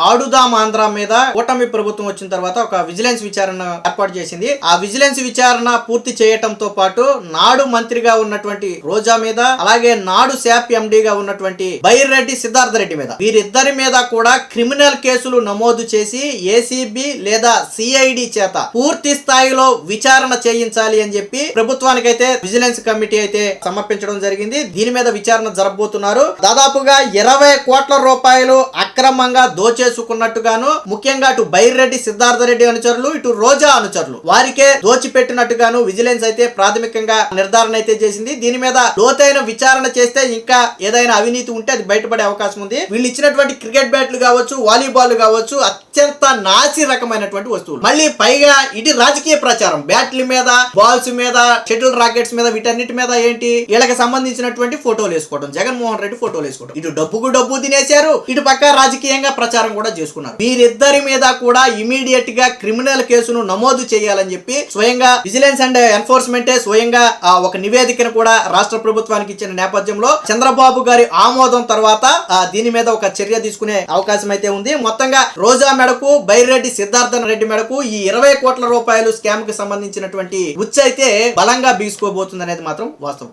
ఆడుదాం ఆంధ్ర మీద కూటమి ప్రభుత్వం వచ్చిన తర్వాత ఒక విజిలెన్స్ విచారణ ఏర్పాటు చేసింది. ఆ విజిలెన్స్ విచారణ పూర్తి చేయటంతో పాటు నాడు మంత్రిగా ఉన్నటువంటి రోజా మీద, అలాగే నాడు శాప్ ఎండీగా ఉన్నటువంటి బైరెడ్డి సిద్ధార్థ రెడ్డి మీద, వీరిద్దరి మీద కూడా క్రిమినల్ కేసులు నమోదు చేసి ఏసీబీ లేదా సిఐడి చేత పూర్తి స్థాయిలో విచారణ చేయించాలి అని చెప్పి ప్రభుత్వానికైతే విజిలెన్స్ కమిటీ అయితే సమర్పించడం జరిగింది. దీని మీద విచారణ జరగబోతున్నారు. దాదాపుగా 20 కోట్ల రూపాయలు అక్రమంగా చేసుకున్నట్టుగాను, ముఖ్యంగా అటు బైరెడ్డి సిద్ధార్థ రెడ్డి అనుచరులు, ఇటు రోజా అనుచరులు వారికే దోచిపెట్టినట్టుగాను విజిలెన్స్ అయితే ప్రాథమికంగా నిర్ధారణ అయితే చేసింది. దీని మీద లోతైన విచారణ చేస్తే ఇంకా ఏదైనా అవినీతి ఉంటే అది బయటపడే అవకాశం ఉంది. వీళ్ళు ఇచ్చినటువంటి క్రికెట్ బ్యాట్లు కావచ్చు, వాలీబాల్ కావచ్చు, అత్యంత నాసి రకమైనటువంటి వస్తువులు. మళ్ళీ పైగా ఇది రాజకీయ ప్రచారం. బ్యాట్ల మీద, బాల్స్ మీద, షటిల్ రాకెట్స్ మీద, వీటన్నిటి మీద ఏంటి వీళ్ళకి సంబంధించినటువంటి ఫోటోలు వేసుకోవడం, జగన్మోహన్ రెడ్డి ఫోటోలు వేసుకోవడం. ఇటు డబ్బుకు డబ్బు తినేశారు, ఇటు పక్క రాజకీయంగా ప్రచారం కూడా చేసుకున్నారు. వీరిద్దరి మీద కూడా ఇమీడియట్ గా క్రిమినల్ కేసును నమోదు చేయాలని చెప్పి స్వయంగా విజిలెన్స్ అండ్ ఎన్ఫోర్స్మెంట్ స్వయంగా ఒక నివేదికను కూడా రాష్ట్ర ప్రభుత్వానికి ఇచ్చిన నేపథ్యంలో చంద్రబాబు గారి ఆమోదం తర్వాత దీని మీద ఒక చర్య తీసుకునే అవకాశం అయితే ఉంది. మొత్తంగా రోజా మెడకు, బైరెడ్డి సిద్ధార్థ రెడ్డి మెడకు ఈ 20 కోట్ల రూపాయలు స్కామ్ కి సంబంధించినటువంటి ఉచ్చు అయితే బలంగా బీసుకోబోతుంది అనేది మాత్రం వాస్తవం.